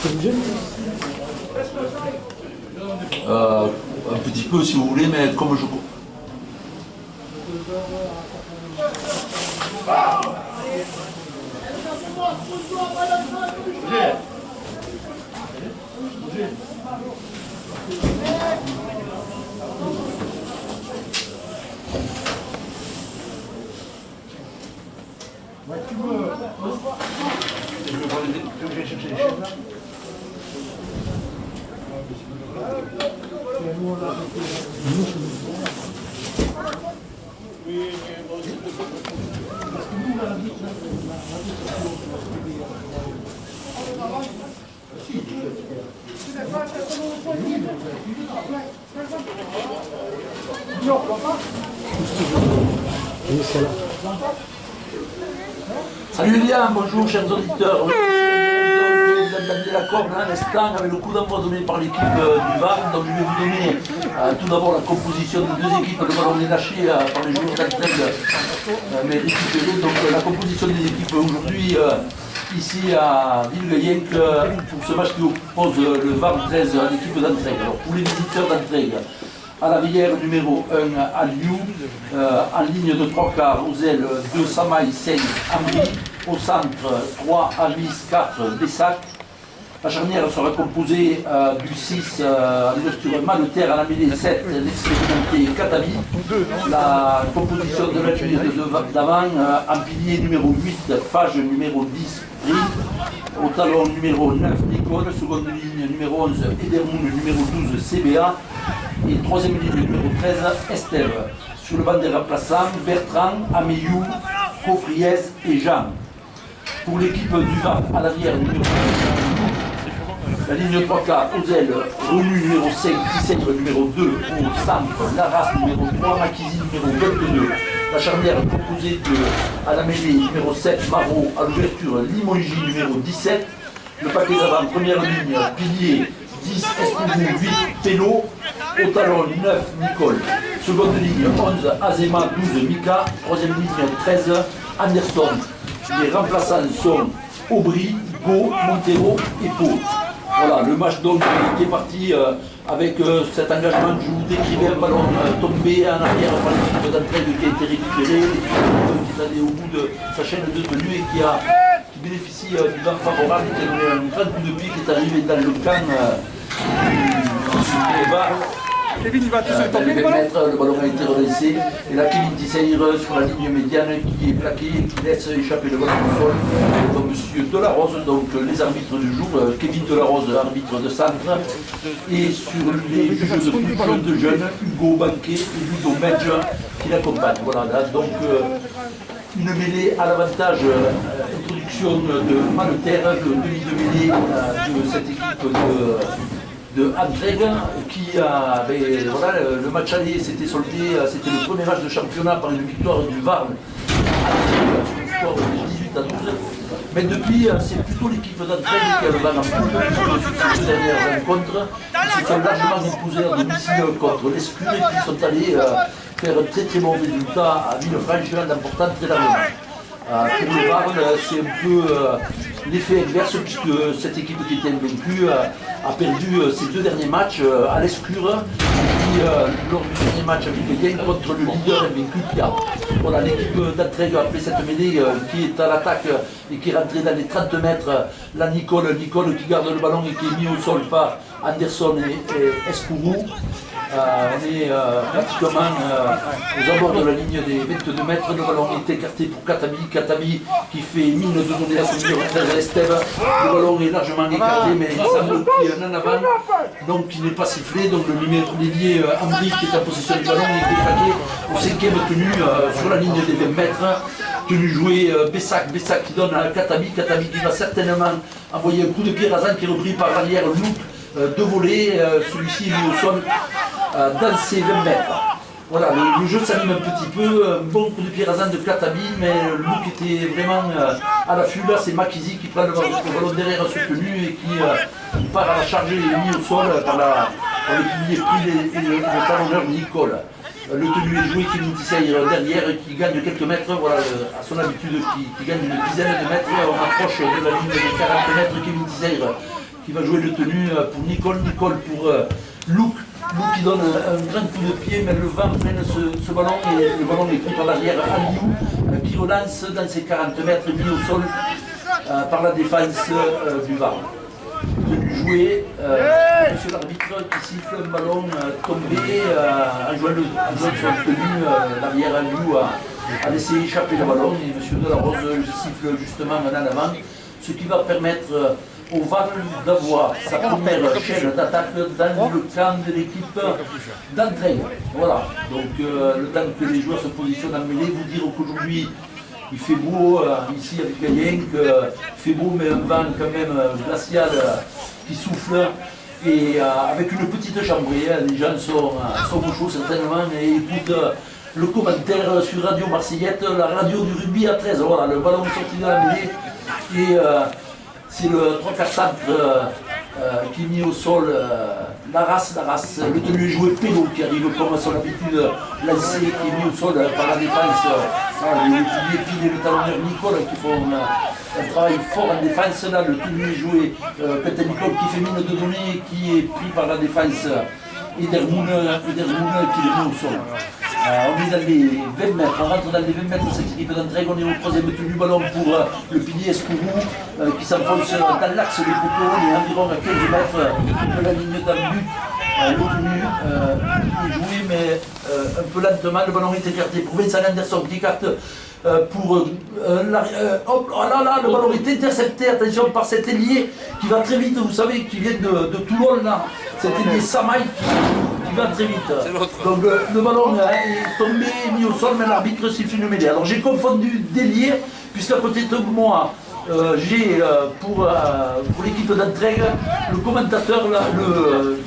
Un petit peu si vous voulez, mais comme je... Salut Lilian, bonjour chers auditeurs. Oui, vous avez donné l'accord à l'instant avec le coup d'envoi donné par l'équipe du VAR. Donc je vais vous donner tout d'abord la composition des deux équipes. Le ballon est lâché par les joueurs d'entraide mais récupéré. Donc la composition des équipes aujourd'hui ici à Villegayenc pour ce match qui oppose le VAR 13 à l'équipe d'Entraigues. Alors pour les visiteurs d'Entraigues, à l'arrière, numéro 1, Aliou, en ligne de 3 quarts, aux ailes, 2, Samaï, 5, Ambry, au centre, 3, Avis, 4, Bessac. La charnière sera composée du 6, à l'ouverture, Maleter, à la mêlée, 7, l'expérimenté, Katabi. La composition de la ligne d'avant, en pilier numéro 8, Fage numéro 10, Prix. Au talon numéro 9, Nicole, seconde ligne numéro 11, Edermoun, numéro 12, CBA. Et troisième ligne numéro 13, Estève. Sur le banc des remplaçants, Bertrand, Ameyou, Coffriez et Jean. Pour l'équipe du VAR, à l'arrière, numéro 1, la ligne 3 quarts, aux ailes, Renu numéro 5, 17, numéro 2, au centre, Laras numéro 3, Makizi numéro 22. La charnière composée de, à la mêlée, numéro 7, Marot, à l'ouverture, Limongi numéro 17. Le paquet d'avant, première ligne, Pilier, 10, Espouvou, 8, Pélo. Au talon, 9, Nicole. Seconde ligne, 11, Azema, 12, Mika. Troisième ligne, 13, Anderson. Les remplaçants sont Aubry, Go, Montero et Pau. Voilà, le match donc qui est parti avec cet engagement. Je vous décrivais un ballon tombé en arrière par l'équipe d'entraide qui a été récupéré, qui est allé au bout de sa chaîne de tenue et qui bénéficie du vent favorable, qui a donné un grand coup de pied qui est arrivé dans le camp du VAR. Kevin, il va tous tomber le ballon a été relaissé et là Kevin Tisseire sur la ligne médiane qui est plaqué et qui laisse échapper le ballon au sol. Donc monsieur Delarose, donc les arbitres du jour, Kevin Delarose, arbitre de centre, et sur les juges de fonction de jeunes, Hugo Banquet et Ludo Medge qui l'accompagnent. Voilà, là, donc une mêlée à l'avantage, introduction de Maleter, le demi de mêlée de cette équipe de Entraigues qui a, voilà, le match aller s'était soldé, c'était le premier match de championnat par une victoire du VAR, une victoire de 18 à 12. Mais depuis, c'est plutôt l'équipe d'Entraigues qui a le VAR en poule sur ces deux dernières rencontres. Ils se sont largement imposés à domicile contre l'Escure et qui sont allés faire un très bon résultat à Villefranche, l'emportant très largement. Pour le VAR, c'est un peu l'effet inverse puisque cette équipe qui était invaincue a perdu ses deux derniers matchs à l'Escure qui, lors du dernier match à Villegayenc contre le leader invaincu Pia. Voilà, l'équipe d'Entraigues après cette mêlée qui est à l'attaque et qui est rentrée dans les 30 mètres, la Nicole qui garde le ballon et qui est mis au sol par Anderson et Escourou. On est pratiquement aux abords de la ligne des 22 mètres. Le ballon est écarté pour Katabi qui fait mine de donner la solution à Estève. Le ballon est largement écarté, mais il semble qu'il y en a en avant, donc il n'est pas sifflé. Donc le numéro dédié Ambry qui est en possession du ballon est déflaqué au 5e tenue sur la ligne des 20 mètres. Tenue jouée Bessac qui donne à Katabi qui va certainement envoyer un coup de pied rasant qui est repris par l'arrière Louk de voler. Celui-ci est mis au sol dans ses 20 mètres. Voilà, le jeu s'anime un petit peu, un bon coup de pied rasant de Katabi, mais Louk était vraiment à l'affût. Là, c'est Makizi qui prend le ballon derrière soutenu et qui part à la charge et est mis au sol par le pilier Prix et le talonneur Nicole. Le tenu est joué, Kevin Tisseire derrière qui gagne quelques mètres, voilà, à son habitude qui gagne une dizaine de mètres. On approche de la ligne de 40 mètres, Kevin Tisseire qui va jouer le tenue pour Nicole. Nicole pour Luke. Luke qui donne un grand coup de pied, mais le vent freine ce ballon et le ballon est pris par l'arrière Aliou qui relance dans ses 40 mètres mis au sol par la défense du VAR. Tenu joué, monsieur l'arbitre qui siffle un ballon tombé en jouant son tenue, l'arrière Aliou a laissé échapper le ballon et monsieur Delarose siffle justement en avant, ce qui va permettre au VAR d'avoir sa première chaîne d'attaque dans le camp de l'équipe d'entraîne. Voilà, donc le temps que les joueurs se positionnent en mêlée, vous dire qu'aujourd'hui il fait beau ici avec Gaïen, qu'il fait beau mais un vent quand même glacial qui souffle et avec une petite chambrée, les gens sont au chaud certainement et écoutent le commentaire sur Radio Marseillette, la radio du rugby à 13. Voilà, le ballon est sorti de la mêlée et c'est le 3-4 centre qui est mis au sol, la race, le tenu joué Pélo qui arrive comme à son habitude lancé, qui est mis au sol par la défense, le pilier et le talonneur Nicole qui font un travail fort en défense, là le tenu joué Quentin Nicole qui fait mine de donner, qui est pris par la défense Edermoun qui le met au sol. On est dans les 20 mètres, on rentre dans les 20 mètres de cette équipe d'entraîne, on est au troisième tenue du ballon pour le pilier Escourou qui s'enfonce dans l'axe des poteaux, on est environ à 15 mètres de la ligne d'un but. Le tenue est joué mais un peu lentement, le ballon est écarté pour Vincent Anderson qui écarte pour hop, oh là là, le ballon est intercepté, attention par cet ailier qui va très vite, vous savez, qui vient de Toulon là, cet ailier Samaï qui va très vite. Donc le ballon est tombé, mis au sol, mais l'arbitre siffle une mêlée. Alors j'ai confondu d'ailier, puisqu'à côté de moi, j'ai pour l'équipe d'entraîne le commentateur, là, le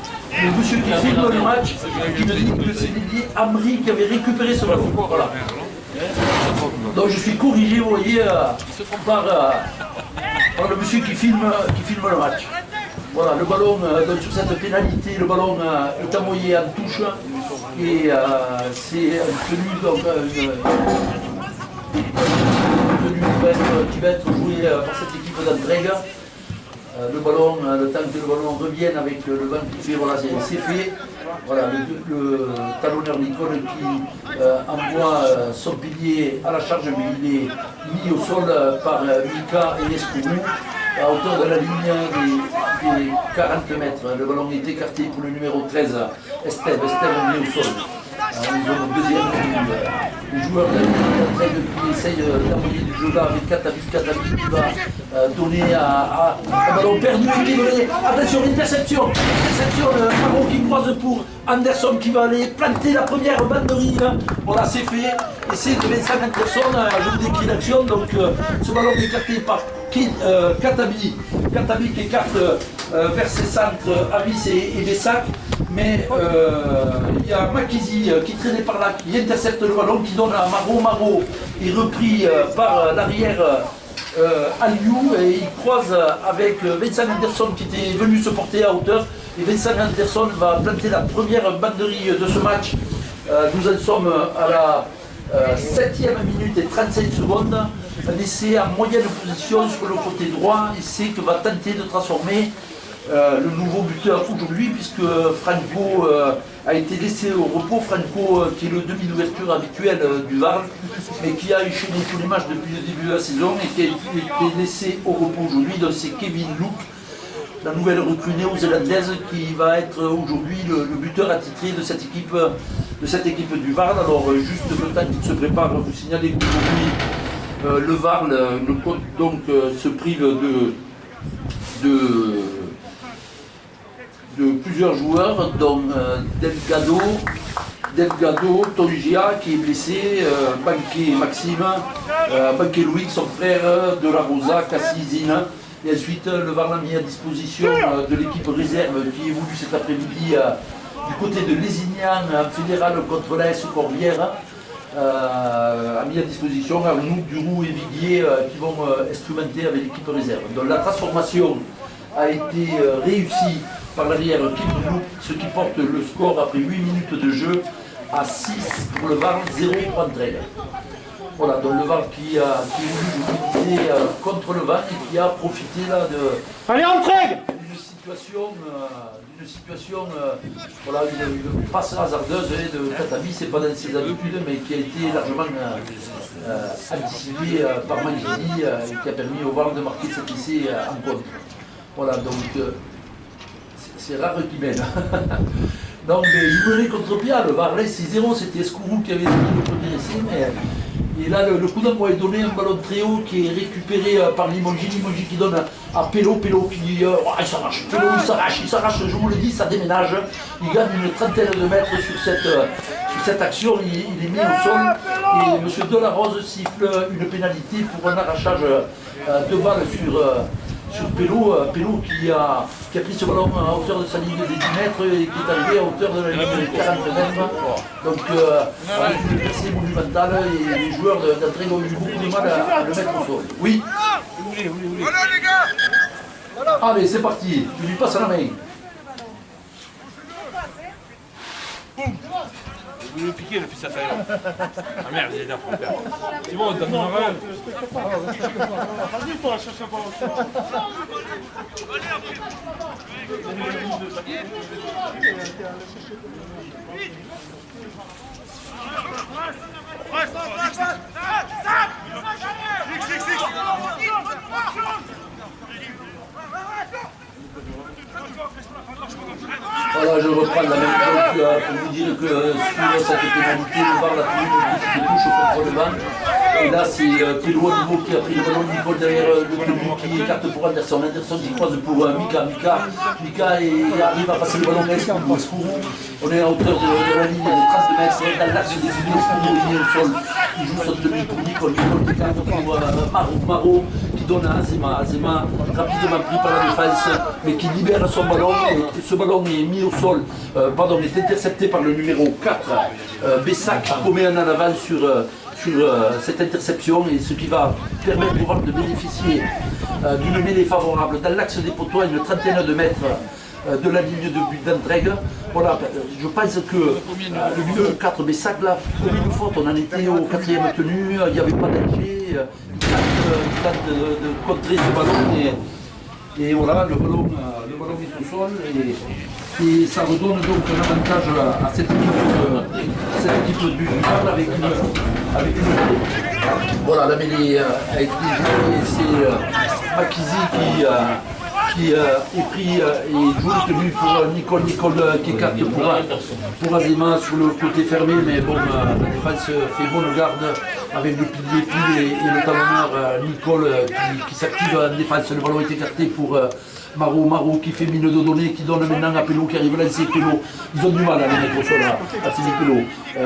monsieur qui filme le match, qui me dit que c'est l'ailier Amri qui avait récupéré ce ballon. Voilà. Donc je suis corrigé, vous voyez, par le monsieur qui filme le match. Voilà, le ballon, donc sur cette pénalité, le ballon est envoyé en touche et c'est un tenu, donc, qui va être joué par cette équipe d'entraîne. Le ballon, le temps que le ballon revienne avec le vent qui fait, voilà, c'est fait. Voilà, le talonneur Nicole qui envoie son pilier à la charge, mais il est mis au sol par Mika et Escourou à hauteur de la ligne des 40 mètres. Le ballon est écarté pour le numéro 13, Estève mis au sol. Ils ont le deuxième le joueur d'entraîne qui essaye d'envoyer du jeu là avec Katabi qui va donner à un ballon perdu qui est donné. Attention, interception, le ballon qui croise pour Anderson qui va aller planter la première banderie. Voilà, c'est fait. Et c'est Vincent Anderson, je vous décris l'action. Donc ce ballon est écarté par Katabi qui écarte vers ses centres Avis et Bessac. Mais il y a Makizi qui traînait par là, qui intercepte le ballon, qui donne à Maro. Maro est repris par l'arrière Aliou et il croise avec Vincent Anderson qui était venu se porter à hauteur. Et Vincent Anderson va planter la première banderie de ce match. Nous en sommes à la 7e minute et 35 secondes. Un essai en moyenne position sur le côté droit, essai que va tenter de transformer le nouveau buteur aujourd'hui, puisque Franco a été laissé au repos. Franco qui est le demi d'ouverture habituel du VAR, mais qui a enchaîné tous les matchs depuis le début de la saison et qui a été laissé au repos aujourd'hui. Donc c'est Kevin Luke, la nouvelle recrue néo-zélandaise, qui va être aujourd'hui le buteur attitré de cette équipe du VAR. Alors juste le temps qu'il se prépare, vous signalez qu'aujourd'hui le VAR donc se prive de plusieurs joueurs, dont Delgado, Tongia qui est blessé, Banquet Maxime, Banquet Louis, son frère, De La Rosa, Cassis Zina. Et ensuite, le VAR l'a mis à disposition de l'équipe réserve qui évolue cet après-midi du côté de Lézignan, en fédéral contre l'AS Corbière. A mis à disposition Arnoux, Duroux et Viguier qui vont instrumenter avec l'équipe réserve. Donc la transformation a été réussie par l'arrière Kim, ce qui porte le score après 8 minutes de jeu à 6 pour le VAR, 0 pour entraîne. Voilà, donc le VAR qui a voulu jouer contre le VAR et qui a profité là de... Allez, entraîne! situation voilà, une passe hasardeuse de Tatami, c'est pas dans ses habitudes, mais qui a été largement anticipée par Mangini, qui a permis au VAR de marquer cet essai en contre. Voilà, donc c'est rare qu'il mène. Donc il menait contre-pied, le VAR là c'est 0, c'était Escourou qui avait donné le premier essai, mais et là le coup d'envoi est donné, un ballon très haut qui est récupéré par Limongi qui donne à Pello qui il s'arrache, il s'arrache, je vous le dis, ça déménage, il gagne une trentaine de mètres sur cette action, il est mis au sol et M. Delarose siffle une pénalité pour un arrachage de balle sur Pello qui a pris ce ballon à hauteur de sa ligne des 10 mètres et qui est arrivé à hauteur de la ligne des 40 mètres. Donc avec une percée monumentale et les joueurs d'entrée ont eu beaucoup de mal à le mettre au sol. Oui. Voilà les gars. Allez, c'est parti, je lui passe à la main. Vous le piquez le fils à taille. Ah merde, il est là pour le faire. C'est bon, donne-moi un rêve. Vas-y toi, cherche un ballon. Voilà, je reprends la même chose pour vous dire que sur cette pénalité, le VAR l'a tenu qui touche au contrôle. Et là, c'est Pello à nouveau qui a pris le ballon de Nicole derrière le tenue qui écarte pour Anderson. Anderson qui croise pour Mika. Mika arrive à passer le ballon à Escourou. On est à hauteur de la ligne de 30 mètres dans l'axe des idées. Escourou est mis au sol. Il joue son tenue pour Nicole. Nicole qui écarte pour Maro qui donne à Azema. Azema rapidement pris par la défense mais qui libère son ballon. Et ce ballon est mis au sol, est intercepté par le numéro 4, Bessac, qui commet un en avant sur cette interception et ce qui va permettre au VAR de bénéficier d'une mêlée favorable dans l'axe des poteaux à une trentaine de mètres de la ligne de but d'Entraigue. Voilà, je pense que le numéro 4 Bessac là commet une faute, on en était au 4e tenu, il n'y avait pas danger, il tente de contrer ce ballon et voilà, le ballon est au sol et ça redonne donc un avantage à cette équipe du VAR avec une voilà, la mêlée a été jouée et c'est Makizi qui est pris et joue le tenu pour Nicole qui écarte pour Azema sur le côté fermé, mais bon, la défense fait bonne garde avec le pilier Pile et le talonneur Nicole qui s'active en défense. Le ballon est écarté pour Maro qui fait mine de données, qui donne maintenant à Pello qui arrive à lancer Pello. Ils ont du mal à les mettre au sol à Sylvie Pello.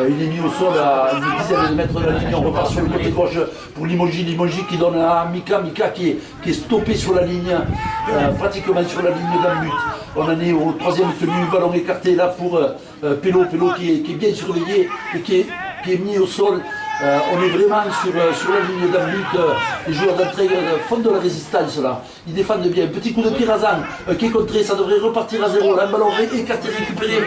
Il est mis au sol à une dizaine de mètres de la ligne, on repart sur le côté gauche pour Limongi qui donne à Mika qui est stoppé sur la ligne, pratiquement sur la ligne d'un but. On en est au 3e tenu, ballon écarté là pour Pello qui est bien surveillé et qui est mis au sol. On est vraiment sur la ligne d'un but, les joueurs d'entrée font de la résistance là, ils défendent bien, petit coup de pied rasant qui est contré, ça devrait repartir à 0, là, le ballon écarté, récupéré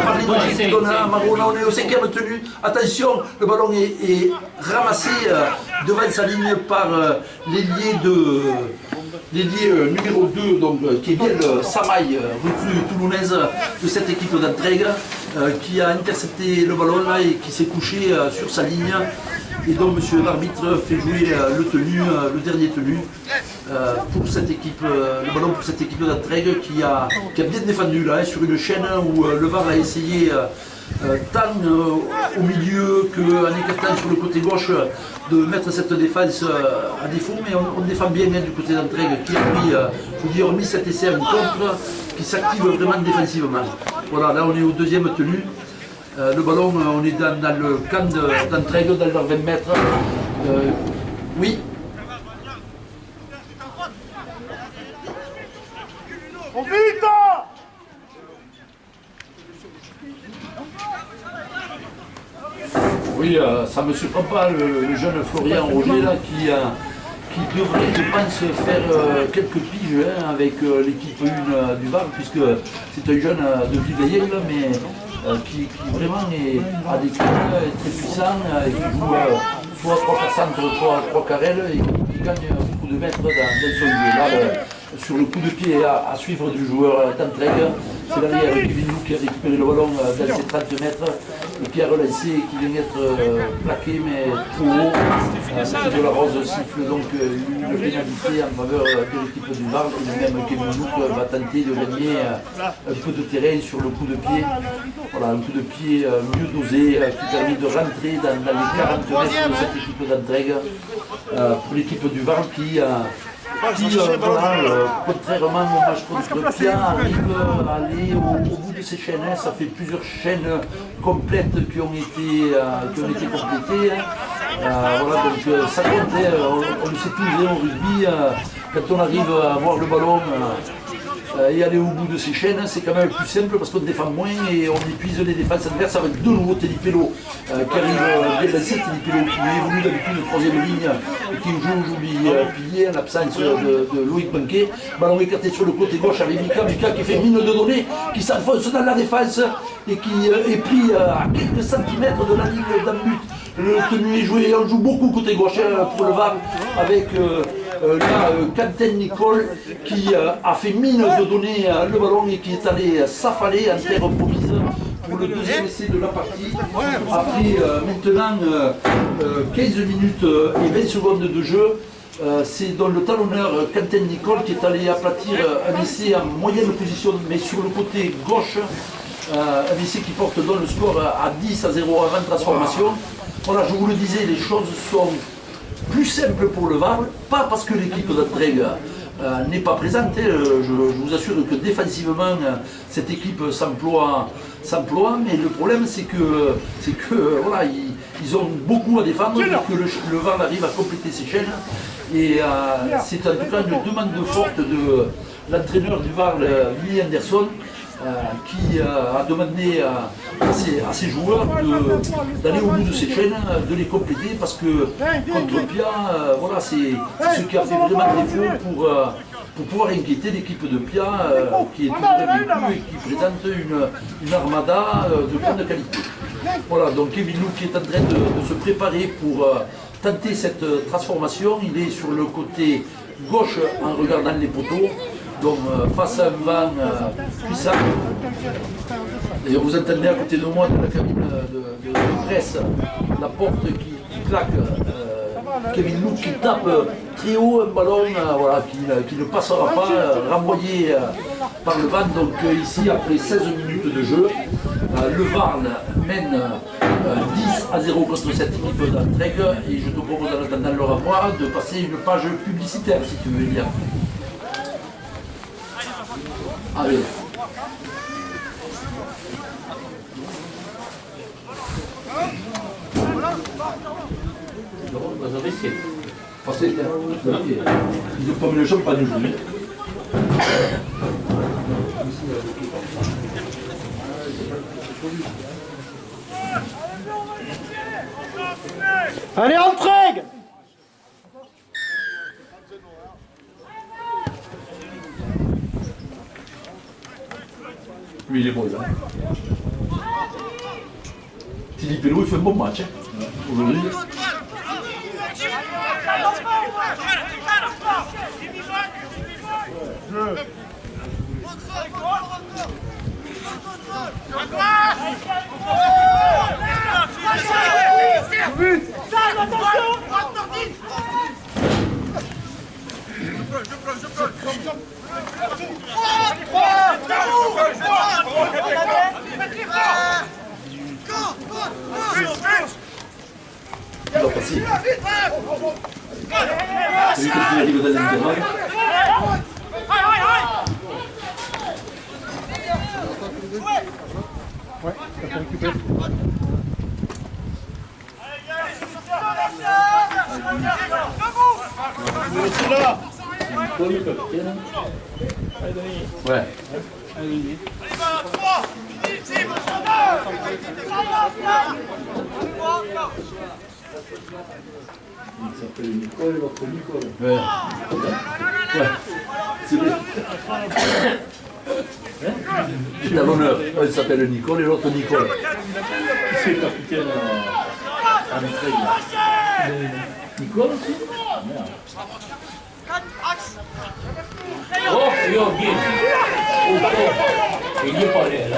par Limongi qui donne à Maro, là on est au 5e tenu, attention, le ballon est ramassé devant sa ligne par l'ailier numéro 2, donc, qui est bien le Samaï, recrue toulounaise de cette équipe d'Entraigue, qui a intercepté le ballon là et qui s'est couché sur sa ligne. Et donc monsieur l'arbitre fait jouer le dernier tenu pour cette équipe, le ballon pour cette équipe d'Entraigue qui a bien défendu là, sur une chaîne où le VAR a essayé tant au milieu qu'en écartant sur le côté gauche de mettre cette défense à défaut, mais on défend bien du côté d'Entraigue qui a pris, je vous dis, remis cet essai en contre, qui s'active vraiment défensivement. Voilà, là on est au 2e tenu. Le ballon, on est dans le camp d'Entraigue, dans leurs 20 mètres. Oui. On vite. Oui, ça ne me surprend pas, le jeune Florian Roger là, qui devrait, je pense, faire quelques piges avec l'équipe 1 du VAR, puisque c'est un jeune de Viveillel, mais qui vraiment a des coups très puissants, et qui joue soit 3 centres, 3 carrels, et qui gagne beaucoup de mètres dans son jeu. Là, sur le coup de pied à suivre du joueur d'Antreg. C'est l'arrière Kevin Lou qui a récupéré le ballon dans ses 30 mètres et qui a relancé et qui vient d'être plaqué mais trop haut. M. Delarose siffle donc une pénalité en faveur de l'équipe du Varl et le même Kevin Lou va tenter de gagner un peu de terrain sur le coup de pied. Voilà, un coup de pied mieux dosé qui permet de rentrer dans les 40 mètres de cette équipe d'Antreg pour l'équipe du Varl qui contrairement au match contre Pia, arrive à aller au bout de ces chaînes. Ça fait plusieurs chaînes complètes qui ont été complétées. Voilà, donc ça compte, on le sait tous au rugby, quand on arrive à avoir le ballon et aller au bout de ces chaînes, c'est quand même plus simple parce qu'on défend moins et on épuise les défenses adverses avec de nouveau Teddy Pello qui arrive bien lancé, Teddy Pello qui évolue d'habitude de troisième ligne et qui joue aujourd'hui pilier en l'absence de Loïc Banquet. Ballon écarté sur le côté gauche avec Mika qui fait mine de données, qui s'enfonce dans la défense et qui est pris à quelques centimètres de la ligne d'un but. Le tenu est joué, on joue beaucoup côté gauche pour le VAR avec Quentin Nicole qui a fait mine de donner le ballon et qui est allé s'affaler en terre promise pour le deuxième essai de la partie. Après maintenant 15 minutes et 20 secondes de jeu, c'est dans le talonneur Quentin Nicole qui est allé aplatir un essai en moyenne position mais sur le côté gauche, un essai qui porte dans le score à 10-0 avant transformation. Voilà, je vous le disais, les choses sont plus simples pour le VAR, pas parce que l'équipe d'Antreg n'est pas présente. Je vous assure que défensivement, cette équipe s'emploie, mais le problème c'est que voilà, ils ont beaucoup à défendre et que le VAR arrive à compléter ses chaînes. Et c'est en tout cas une demande forte de l'entraîneur du VAR, Willy Anderson, qui a demandé à ses joueurs d'aller au bout de ces chaînes, de les compléter parce que contre Pia, voilà, c'est ce qui a fait vraiment défaut pour pouvoir inquiéter l'équipe de Pia qui est toujours invaincue et qui présente une armada de grande qualité. Voilà, donc Kevin Lou qui est en train de se préparer pour tenter cette transformation. Il est sur le côté gauche en regardant les poteaux. Donc face à un vent puissant. D'ailleurs vous entendez à côté de moi de la cabine de presse la porte qui claque, Kevin Lou qui tape très haut un ballon voilà, qui ne passera pas, renvoyé par le vent. Donc ici après 16 minutes de jeu, le VAR mène 10-0 contre cette équipe d'Antreg et je te propose en attendant le rapport de passer une page publicitaire si tu veux bien. Allez. Ils ont pas mis le champagne aujourd'hui. Allez, Antreg! Lui il est bon là. Teddy Pello il fait un bon match hein. Aujourd'hui. Il va passer. C'est lui qui arrive dans l'intervalle. Ouais, ça peut récupérer. Ouais. Il s'appelle Nicole et l'autre Nicole. Ouais. Ouais. C'est vrai. C'est à l'honneur. Il s'appelle Nicole et l'autre Nicole. Qui c'est le capitaine à Nicole aussi? Merde. Oh, Io e gli pare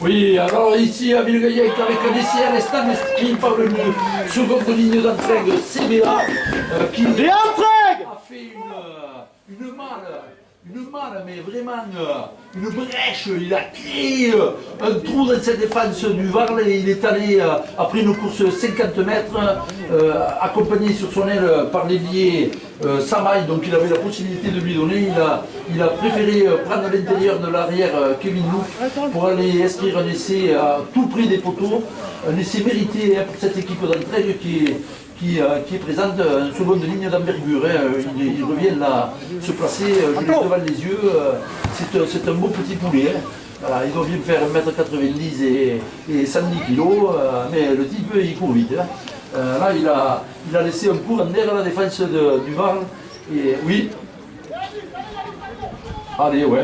Oui, alors ici à Villegayenc avec un essai à l'instant inscrit par le seconde ligne d'entraide CBA qui a fait une malle, mais vraiment une brèche. Il a créé un trou dans cette défense du Varl et il est allé, après une course 50 mètres, accompagné sur son aile par l'ailier Samaï, donc il avait la possibilité de lui donner. Il a préféré prendre à l'intérieur de l'arrière Kevin Louk pour aller inscrire un essai tout près des poteaux. Un essai mérité pour cette équipe d'entraide qui présente une seconde ligne d'envergure. Il revient là se placer, je l'ai devant les yeux. C'est un beau petit poulet. Voilà, il doit bien faire 1m90 et 110 kg, mais le type il court vite. Là il a laissé un coup en air à la défense du Varl. Et oui. Allez, ouais.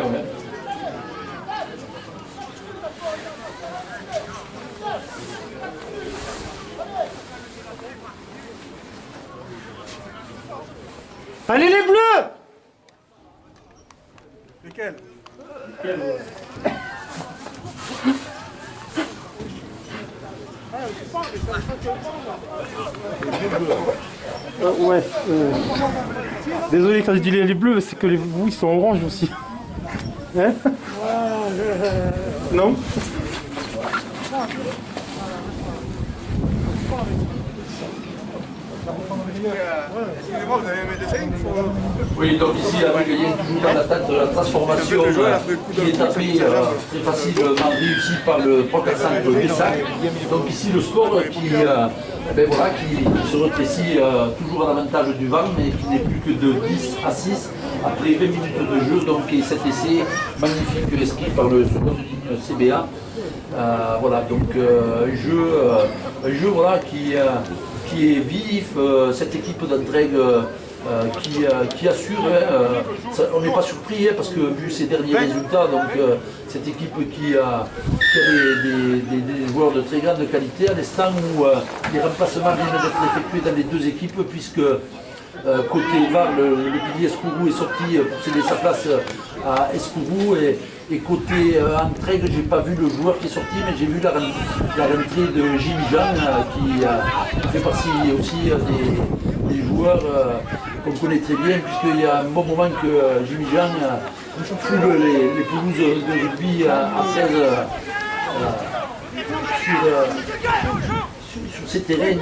Allez les bleus! Lesquels? Ouais. Désolé quand je dis les bleus, c'est que vous ils sont orange aussi. Hein? Non? Excusez-moi, vous avez mes dessins? Oui, donc ici, la Villegayenc toujours dans l'attente de la transformation qui est tapée très facilement réussie par le 3-4-5 de Bessac. Donc ici, le score qui se rétrécit toujours à l'avantage du Varl, mais qui n'est plus que de 10-6 après 20 minutes de jeu. Donc et cet essai magnifique inscrit par le second ligne CBA. Voilà, donc un jeu voilà, qui est vif, cette équipe d'entraide qui assure, on n'est pas surpris parce que vu ses derniers résultats, donc cette équipe qui a des joueurs de très grande qualité à l'instant où les remplacements viennent d'être effectués dans les deux équipes puisque côté Varl, le pilier Escourou est sorti pour céder sa place à Escourou et côté entraide, j'ai pas vu le joueur qui est sorti, mais j'ai vu la rentrée de Jimmy Jean qui fait partie aussi des joueurs qu'on connaît très bien, puisqu'il y a un bon moment que Jimmy Jean foule les pelouses de rugby à 16 sur ces terrains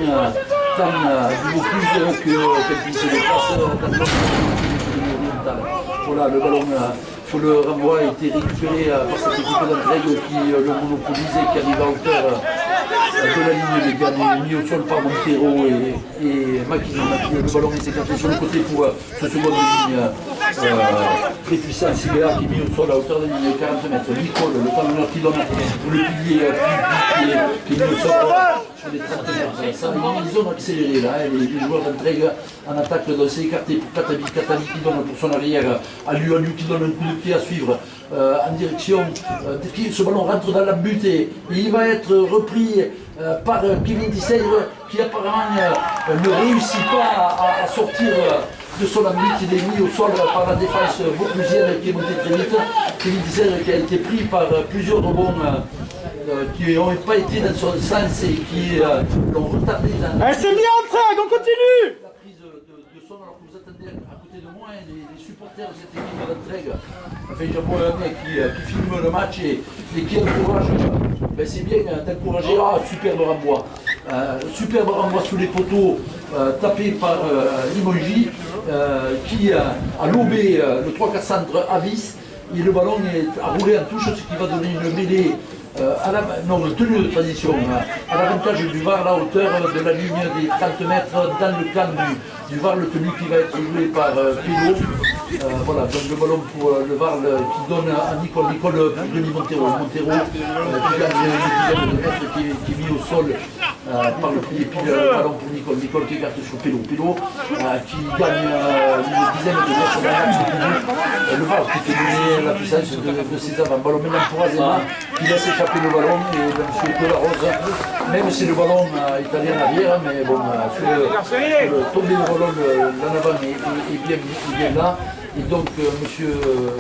tant du Vaucluse que quand il se déplace dans l'Oriental. Voilà, le ballon sur le renvoi a été récupéré par cette équipe d'entraide qui le monopolise et qui arrive à hauteur de la ligne des gagnants, mis au sol par Montero et Maquillon. Le ballon est écarté sur le côté pour ce second ligne très puissant, CBA qui est mis au sol à hauteur de la ligne de 40 mètres. Nicole, le talonneur qui donne pour le pilier qui est mis au sol sur les 30 mètres. Ça, ils ont accéléré là, les joueurs d'entraide en attaque s'est écarté pour Katabi qui donne pour son arrière à Liu qui donne un coup de pied à suivre en direction. Ce ballon rentre dans la butte et il va être repris par Kevin Tissey qui apparemment ne réussit pas à sortir de son ambit. Il est mis au sol par la défense vauclusienne qui est montée très vite. Kevin Tissey qui a été pris par plusieurs rebonds qui n'ont pas été dans son sens et qui l'ont retardé dans Elle s'est mise en train, on continue! la prise de son alors que vous attendez à côté de moi les supporters de cette équipe d'entraide. Enfin, j'ai un mec qui filme le match et qui encourage. Ben, c'est bien d'encourager. Superbe renvoi. Superbe renvoi sous les poteaux tapé par Limongi qui a lobé le 3-4 centre à vis et le ballon a roulé en touche, ce qui va donner une mêlée. Une tenue de transition à l'avantage du Varl à hauteur de la ligne des 30 mètres dans le camp du Varl, le tenue qui va être joué par Pélo. Voilà, donc le ballon pour le VAR qui donne à Nicole Denis Montero, qui gagne une dizaine de mètres, qui est mis au sol par le pied, et puis le ballon pour Nicole qui écarte sur Pélo, qui gagne une dizaine de mètres dans l'axe du but. Le VAR qui fait donner la puissance de ses avants. Ballon maintenant pour Azema, qui laisse échapper le ballon, et M. Delarose, même si le ballon est allé en arrière, mais bon, sur le tombé de ballon, l'en avant est bien là. Et donc M.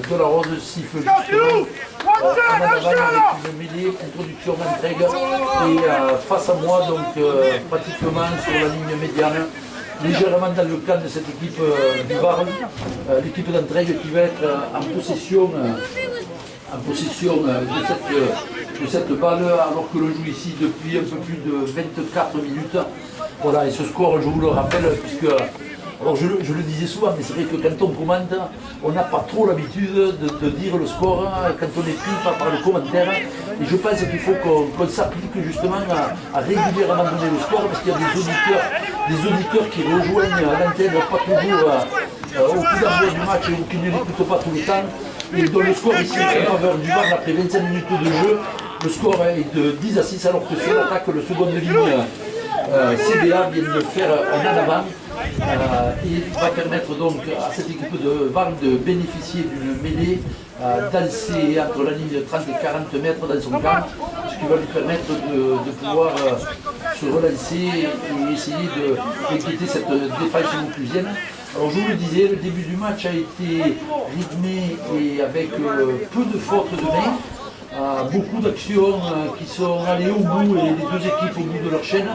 Delarose siffle justement en avant avec une mêlée, introduction d'Entraigue, et face à moi, donc pratiquement sur la ligne médiane, légèrement dans le camp de cette équipe du VAR, l'équipe d'Entraigue qui va être en possession de cette balle, alors que l'on joue ici depuis un peu plus de 24 minutes. Voilà, et ce score, je vous le rappelle, puisque, alors je le disais souvent, mais c'est vrai que quand on commente, on n'a pas trop l'habitude de dire le score quand on est pris par le commentaire. Et je pense qu'il faut qu'on s'applique justement à régulièrement donner le score, parce qu'il y a des auditeurs qui rejoignent l'antenne, pas toujours au coup d'envoi du match, ou qui ne l'écoutent pas tout le temps. Et dont le score ici en faveur du VAR après 25 minutes de jeu, le score est de 10 à 6, alors que sur l'attaque, le second de ligne CBA vient de faire un en avant. Et va permettre donc à cette équipe de VAR de bénéficier d'une mêlée danser entre la ligne de 30 et 40 mètres dans son camp, ce qui va lui permettre de pouvoir se relancer et essayer d'inquiéter cette défense vauclusienne. Alors je vous le disais, le début du match a été rythmé et avec peu de fautes de main, beaucoup d'actions qui sont allées au bout, et les deux équipes au bout de leur chaîne.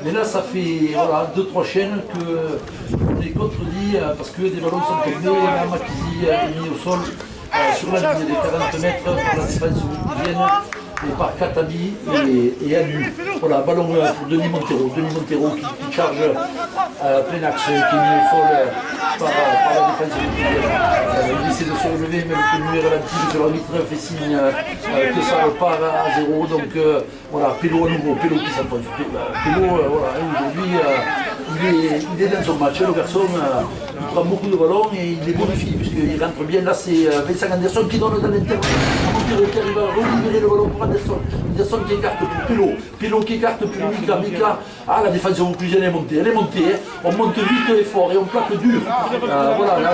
Mais là ça fait voilà, 2-3 chaînes qu'on est contredit parce que des ballons sont tombés, Makizi est mis au sol sur la ligne des 40 mètres pour la défense vauclusienne, et par Katabi et Alu. Voilà, ballon pour Denis Montero qui charge plein axe, qui est mis au sol par la défense vauclusienne. Il essaie de se relever, mais le tenue est ralenti, monsieur l'arbitre fait signe que ça repart à 0. Donc voilà, Pélo à nouveau, Pélo qui s'approche. Pélo, voilà, aujourd'hui il est dans son match, le garçon, il prend beaucoup de ballons et il les bonifie, puisqu'il rentre bien. Là c'est Vincent Anderson qui donne dans l'intérieur, il va relibérer le ballon pour Anderson. Anderson qui écarte pour Pélo qui écarte pour Mika. Ah, la défense vauclusienne est montée, hein. On monte vite et fort et on plaque dur. Voilà, là,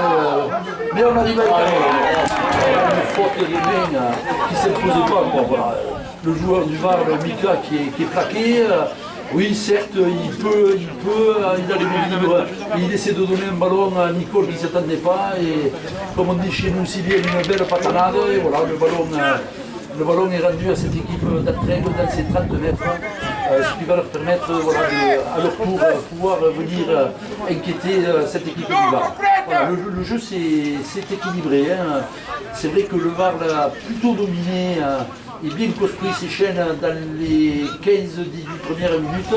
mais on arrive à écarter une faute de main qui ne s'imposait pas. Bon, voilà. Le joueur du VAR, Mika, qui est plaqué. Oui, certes, il a les mains libres, il essaie de donner un ballon à Nicole qui ne s'attendait pas, et comme on dit chez nous, s'il y a une belle patanade, et voilà, le ballon est rendu à cette équipe d'Entraigue dans ses 30 mètres, ce qui va leur permettre voilà, à leur tour pouvoir venir inquiéter cette équipe du VAR. Voilà, le jeu s'est équilibré, hein. C'est vrai que le VAR l'a plutôt dominé, et bien construit ses chaînes dans les 15-18 premières minutes.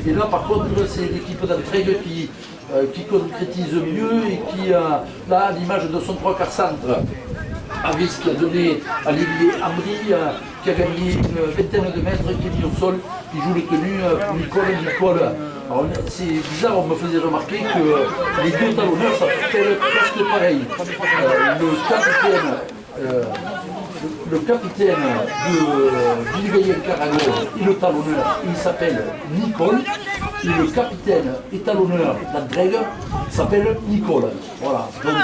Et là par contre c'est l'équipe d'Entraigue qui concrétise mieux et qui a là à l'image de son 3/4 centre. Avis qui a donné à l'ailier Ambry, qui a gagné une vingtaine de mètres, qui est mis au sol, qui joue le tenu pour Nicole. Alors c'est bizarre, on me faisait remarquer que les deux talonneurs s'appellent presque pareil. Le capitaine de Vilgayen Carago et le talonneur, il s'appelle Nicole, et le capitaine et talonneur d'Entraigue s'appelle Nicole. Voilà, donc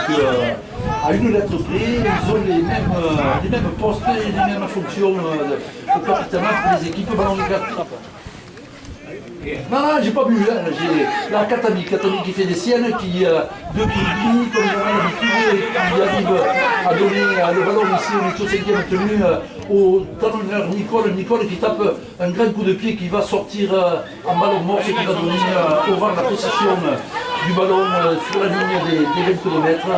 à une lettre près, ils ont les mêmes postes et les mêmes fonctions de capitaine pour les équipes ballon écarté. Non, j'ai pas bu, hein. J'ai la Katabi qui fait des siennes, qui depuis lui, comme j'en ai l'habitude, qui arrive à donner le ballon ici, on est au 5e tenu, au talonneur Nicole qui tape un grand coup de pied qui va sortir en ballon mort, et qui va donner au VAR la possession du ballon sur la ligne des 22 mètres.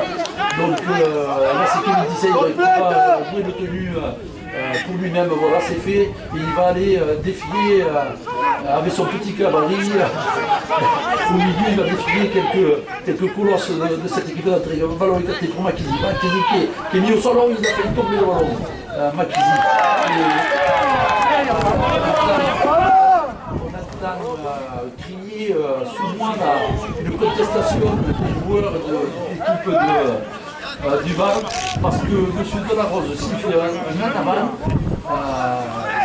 Donc là c'est Kevin Tisseyre qui va jouer le tenu pour lui-même, voilà, c'est fait, et il va aller défiler avec son petit cabaret. Au milieu, il va défiler quelques colosses de cette équipe d'Entraigue. Un ballon écarté pour Makizi, qui est mis au sol, il a fait tomber le ballon. Makizi. On entend crier sous moi une contestation des joueurs de l'équipe du Var, parce que M. Delarose siffle un en avant.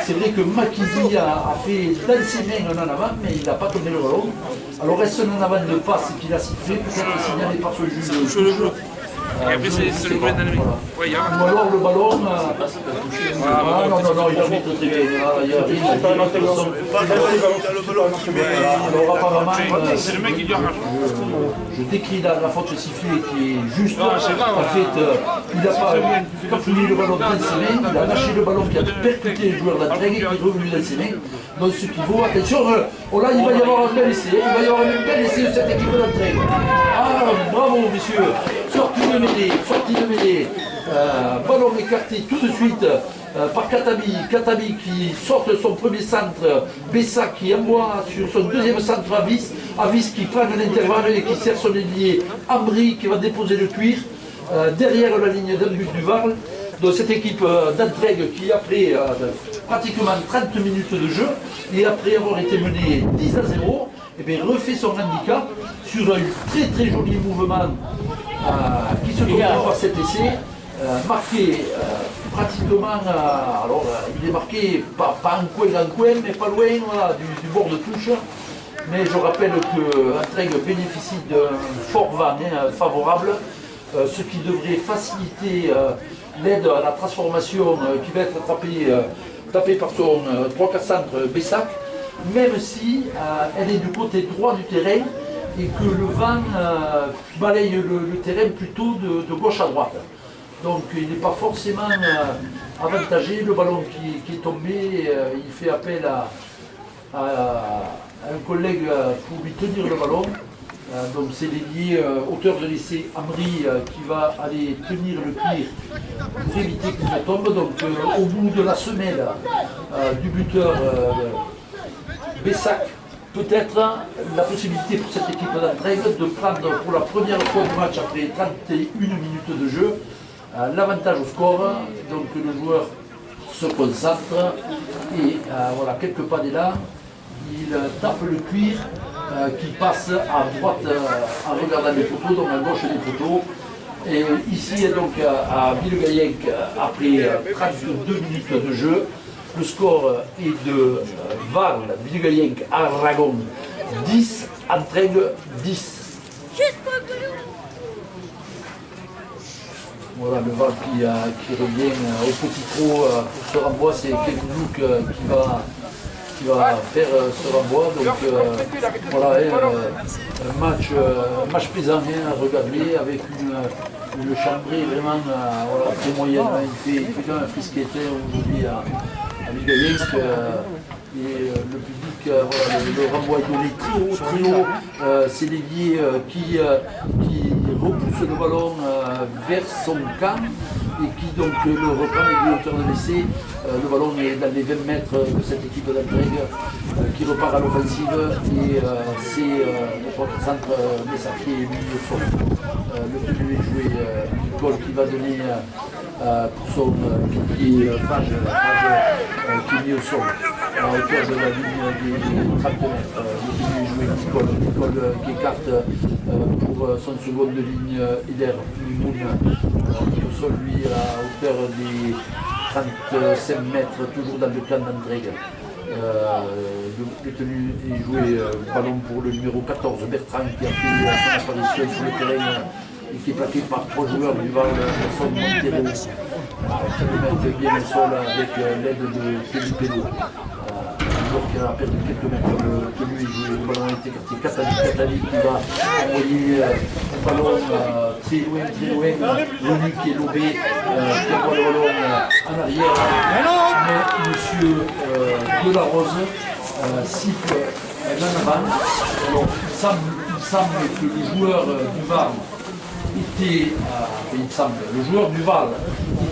C'est vrai que Makizi a fait dans ses mains un en avant, mais il n'a pas tourné le ballon. Alors est-ce un en avant de passe qu'il a sifflé, peut-être signalé par ce juge. Et après, c'est le problème d'ennemi. Ouais, il y a Ou alors le ballon. Non, il arbitre très bien. Il y a rien. Alors apparemment, c'est le mec qui dit arrache. je décris la faute sifflée qui est juste. En fait, il n'a pas capturé le ballon dans ses mains, il a lâché le ballon qui a percuté le joueur d'Antreg et qui est revenu dans ses mains. Donc ce qui vaut, attention, oh là il va y avoir un bel essai, il va y avoir un bel essai de cette équipe d'Antreg. Ah, bravo messieurs, sortie de mêlée, ballon écarté tout de suite par Katabi qui sort de son premier centre, Bessa qui envoie sur son deuxième centre Avis qui prend un intervalle et qui sert son ailier Ambry qui va déposer le cuir derrière la ligne d'un but du Var. De cette équipe d'Antreg qui après pratiquement 30 minutes de jeu et après avoir été menée 10-0, eh bien, refait son handicap sur un très joli mouvement qui se comprend par cet essai, marqué pratiquement, alors il est marqué pas en coin, mais pas loin voilà, du bord de touche. Mais je rappelle que Antreg bénéficie d'un fort vent favorable, ce qui devrait faciliter l'aide à la transformation qui va être tapée par son 3-4 centre Bessac, même si elle est du côté droit du terrain et que le vent balaye le terrain plutôt de gauche à droite. Donc il n'est pas forcément avantagé. Le ballon qui est tombé, il fait appel à un collègue pour lui tenir le ballon. Donc c'est l'ailier auteur de l'essai Ambry qui va aller tenir le cuir pour éviter qu'il ne tombe. Donc au bout de la semelle du buteur Bessac, peut-être la possibilité pour cette équipe d'Antreg de prendre pour la première fois du match après 31 minutes de jeu l'avantage au score. Donc le joueur se concentre et voilà, quelques pas d'élan, il tape le cuir qui passe à droite en regardant les poteaux, donc à gauche des poteaux. Et ici donc à Villegayenc, après 32 minutes de jeu, le score est de Var, Villegayenc, Aragon 10, Antreg 10. Voilà le Var qui revient au petit trot pour ce renvoi, c'est Kekoulouk qui va faire ce renvoi. Donc voilà, un match plaisant à regarder avec une chambrée vraiment voilà, très moyenne. Il fait quand même un frisquet aujourd'hui à Villegayenc. Et le public, voilà, le renvoi est donné très haut. C'est l'ailier qui repousse le ballon vers son camp et qui donc le reprend et lui auteur de l'essai. Le ballon est dans les 20 mètres de cette équipe d'Antreg qui repart à l'offensive et c'est le centre Messac qui est mis au sol. Le début est joué Nicole qui va donner pour son pied Fage qui est mis au sol à hauteur de la ligne des 30 mètres. Le début est joué Nicole qui écarte pour son seconde ligne Eder Mimoun qui est au sol lui à hauteur des 35 mètres, toujours dans le camp d'Antreg. Le tenu est joué ballon pour le numéro 14, Bertrand, qui a fait son apparition sur le terrain et qui est plaqué par 3 joueurs du Val, Nelson Montero, qui le mettent bien au sol avec l'aide de Kelly Pello. Donc il a perdu quelques mètres, le tenu est joué, le ballon a été écarté, Catali qui va envoyer le ballon très loin, Lonu qui est lobé, qui envoie le ballon en arrière, mais monsieur Delarose siffle un en avant. Alors il semble que le joueur du Val était, le joueur du Val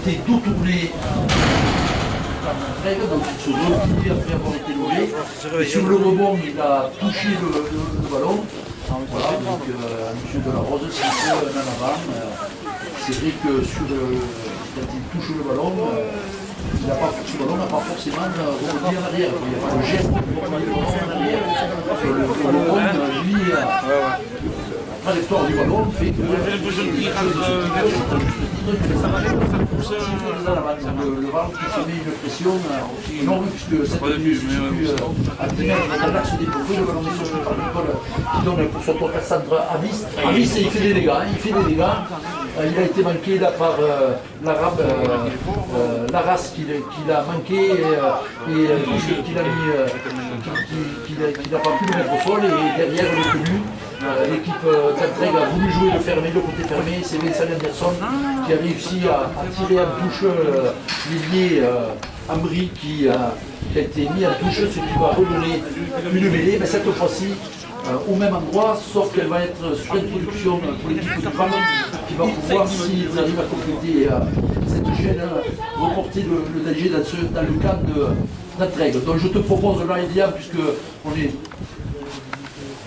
était dos tourné donc il se replie après avoir été levé. Et sur le rebond, il a touché le ballon. Voilà, donc M. Delarose siffle un en avant. C'est vrai que quand il touche le ballon, ce ballon n'a pas forcément rebondi en arrière. Il n'y a pas le geste de replier le ballon en arrière. Sur le rebond, lui, trajectoire du ballon fait que J'ai l'impression qu'il rentre le VAR qui se met une pression énorme puisque cette minute se situe à 10 mètres dans l'axe des poteaux, le ballon est sorti par Nicole qui donne pour son tour centre à Vis. Vis il fait des dégâts, il a été manqué là par l'arabe Laras qui l'a manqué et qu'il n'a pas pu le mettre au sol et derrière le tenu. L'équipe d'Antreg a voulu jouer le fermé, le côté fermé, c'est Vincent Anderson qui a réussi à tirer en touche l'ailier Ambry qui a été mis en touche, ce qui va redonner une mêlée, mais cette fois-ci au même endroit, sauf qu'elle va être sur introduction pour l'équipe de Paris qui va pouvoir, s'ils arrivent à compléter cette chaîne, reporter le danger dans le camp d'Antreg. Donc je te propose là, Eliane, puisque on est...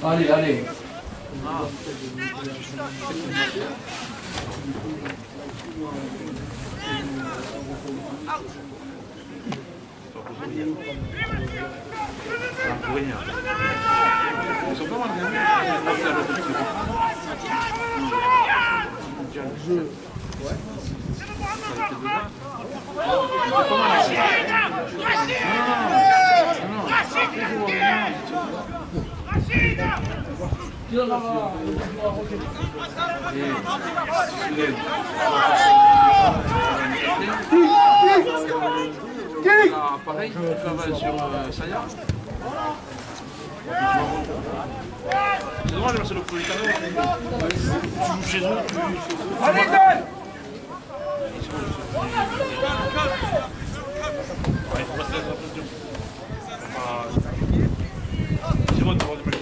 Allez. Ils sont pas mal gagnés. Pareil, tu travailles sur Saya. C'est dommage, c'est le Politano. Tu joues chez eux, il faut passer la pression. C'est bon d'avoir du mal.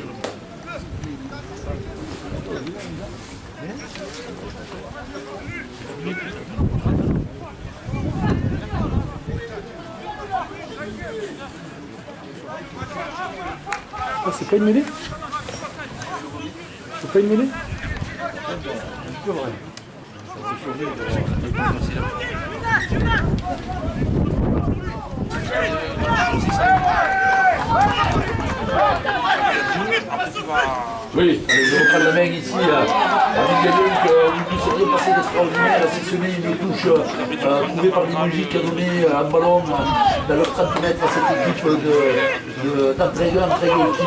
Ah, c'est pas une mêlée? C'est pas une mêlée? Oui, allez, je reprends la main ici avec Gaillon qui s'est bien passé d'extraordinaire, si ce n'est une touche trouvée par Limoges qui a donné un ballon dans leurs 30 mètres à cette équipe d'Antreg qui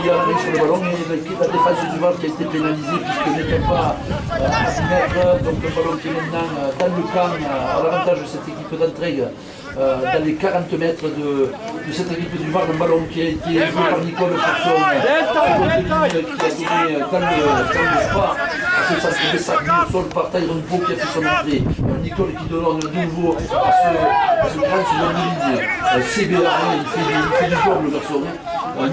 a allé sur le ballon et la défense du VAR qui a été pénalisée puisque n'était pas à 10 mètres, donc le ballon qui est maintenant dans le camp à l'avantage de cette équipe d'Antreg. Dans les 40 mètres de cette équipe du VAR, un ballon qui a été joué par Nicole pour son qui a donné dans le spa à ce centre de sac mis au sol par Tyrone Poe qui a fait son entrée. Nicole qui donne de nouveau à ce grand second de ligne. CBA, il fait du job le garçon.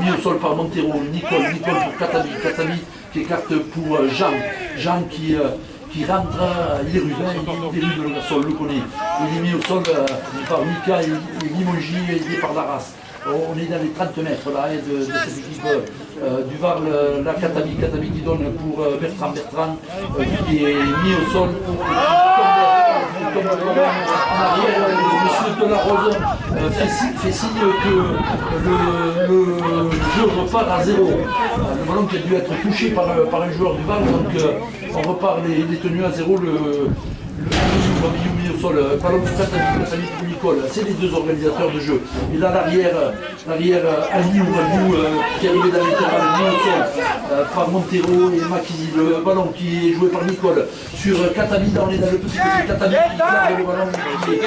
Mis au sol par Montero, Nicole pour Katami qui écarte pour Jean qui rentre, il est rude, le garçon, on le connaît. Il est mis au sol par Mika et Limoges, aidé par Laras. On est dans les 30 mètres là, de cette équipe du VAR, la Katami qui donne pour Bertrand qui est mis au sol. Comme en arrière, M. Delarose fait signe que le jeu repart à 0. Le ballon qui a dû être touché par un joueur du VAR, donc on repart les tenues à 0. Le mis au sol, ballon pour Katami pour Nicole, c'est les deux organisateurs de jeu. Et là l'arrière Aliou qui est arrivé dans l'intervalle, mis au sol par Montero et Makizi, le ballon qui est joué par Nicole sur Katami, on est dans le petit côté Katami qui garde le ballon qui est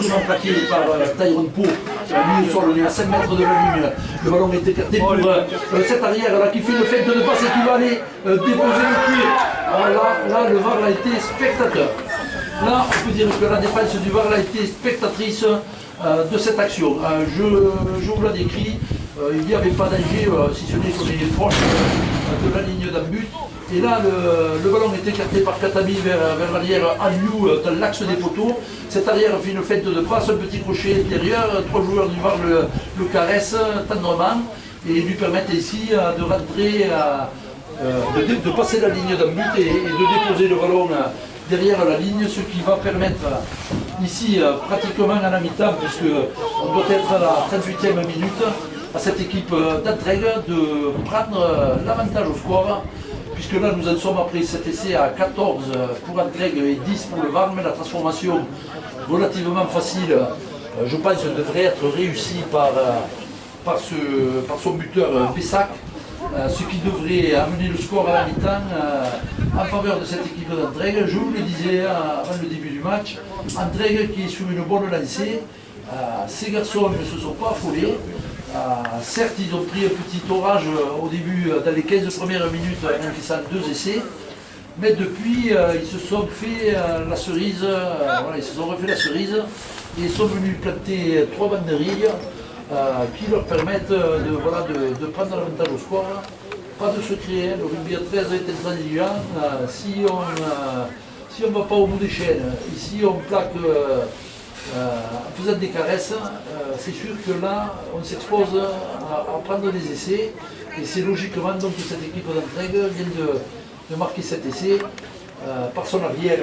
durement plaqué par Tyrone Poe, mis au sol, on est à 5 mètres de la ligne, le ballon est écarté pour cet arrière là qui fait le fait de passe et qui va aller déposer le pied. Là le VAR a été spectateur. Là, on peut dire que la défense du VAR a été spectatrice de cette action. Je vous l'ai décrit, il n'y avait pas danger, si ce n'est qu'on est proche de la ligne d'un but. Et là, le ballon est écarté par Katami vers l'arrière Aliou dans l'axe des poteaux. Cet arrière fait une fête de passe, un petit crochet intérieur, 3 joueurs du VAR le caressent tendrement et lui permettent ici de rentrer, de passer la ligne d'un but et de déposer le ballon derrière la ligne, ce qui va permettre ici pratiquement à la mi-temps, puisqu'on doit être à la 38e minute, à cette équipe d'Antreg de prendre l'avantage au score, puisque là nous en sommes après cet essai à 14 pour Antreg et 10 pour le VAR, mais la transformation relativement facile, je pense, devrait être réussie par son buteur Pessac, ce qui devrait amener le score à la mi-temps en faveur de cette équipe d'Antreg. Je vous le disais avant le début du match, Antreg qui est sur une bonne lancée. Ces garçons ne se sont pas affolés. Certes, ils ont pris un petit orage au début, dans les 15 premières minutes, en encaissant 2 essais. Mais depuis, ils se sont fait la cerise, voilà, ils se sont refait la cerise et sont venus planter 3 banderilles qui leur permettent de prendre l'avantage au score. Pas de secret, hein, le rugby à 13 est intransigeant. Si on ne va pas au bout des chaînes, ici on plaque en faisant des caresses, c'est sûr que là on s'expose à prendre des essais et c'est logiquement donc que cette équipe d'Antreg vient de marquer cet essai par son arrière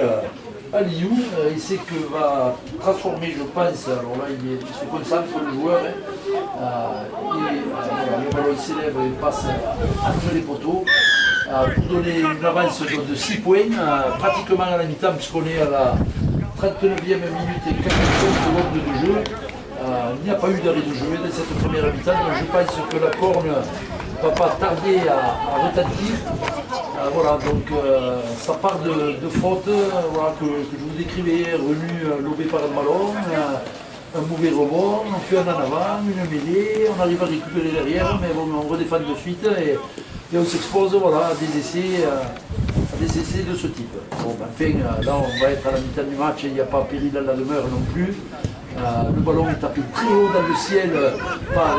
Aliou. Il sait que va transformer, je pense, alors là il se concentre le joueur, le ballon s'élève et passe entre les poteaux pour donner une avance de 6 points, pratiquement à la mi-temps puisqu'on est à la 39e minute et 45 secondes de jeu. Il n'y a pas eu d'arrêt de jeu dans cette première mi-temps, donc je pense que la corne ne va pas tarder à retentir. Voilà, donc ça part de faute voilà, que je vous décrivais, revenu lobé par le ballon, un mauvais rebond, on fait un en avant, une mêlée, on arrive à récupérer derrière, mais bon, on redéfend de suite et on s'expose voilà, à des essais de ce type. Bon, enfin, là on va être à la mi-temps du match, il n'y a pas péril à la demeure non plus. Le ballon est tapé très haut dans le ciel par...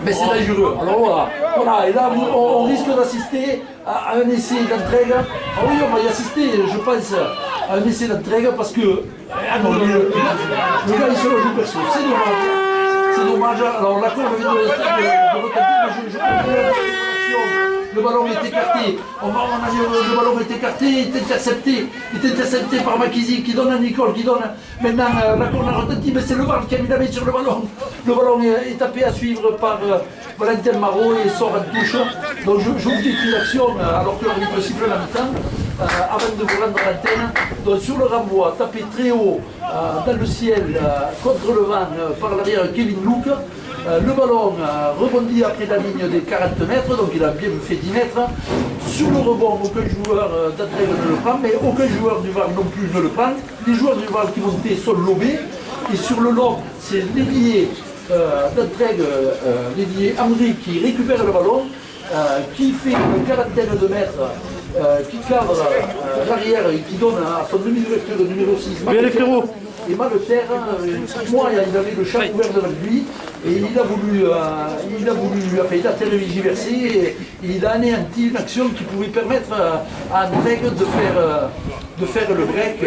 mais c'est dangereux. Alors voilà, et là on risque d'assister à un essai d'Antreg. Ah oui, on va y assister, je pense, à un essai d'Antreg parce que... Ah non, le gars il se le joue perso, c'est dommage. C'est dommage. Alors la courbe vient de retentir, mais je comprends l'action. Le ballon est écarté, le ballon est écarté, il est intercepté par Makizi qui donne à Nicole, qui donne maintenant la corne a retenti, mais c'est le VAR qui a mis la main sur le ballon. Le ballon est tapé à suivre par Valentin Marot et sort en touche. Donc je vous dis une action alors que l'arbitre siffle la mi-temps, avant de vous rendre l'antenne. Donc sur le renvoi, tapé très haut dans le ciel contre le vent par l'arrière Kevin Luke. Le ballon rebondit après la ligne des 40 mètres, donc il a bien fait 10 mètres. Sur le rebond, aucun joueur d'Antreg ne le prend, mais aucun joueur du VAR non plus ne le prend. Les joueurs du VAR qui montaient sont lobés. Et sur le long, c'est l'ailier d'Antreg, l'ailier Amri qui récupère le ballon, qui fait une quarantaine de mètres, qui cadre l'arrière et qui donne à son demi-ouverture numéro 6. Bien les frérots. Et Malter, moi il avait le champ ouvert devant lui et il a voulu, il a tergiversé et il a anéanti une action qui pouvait permettre à Antreg de faire le break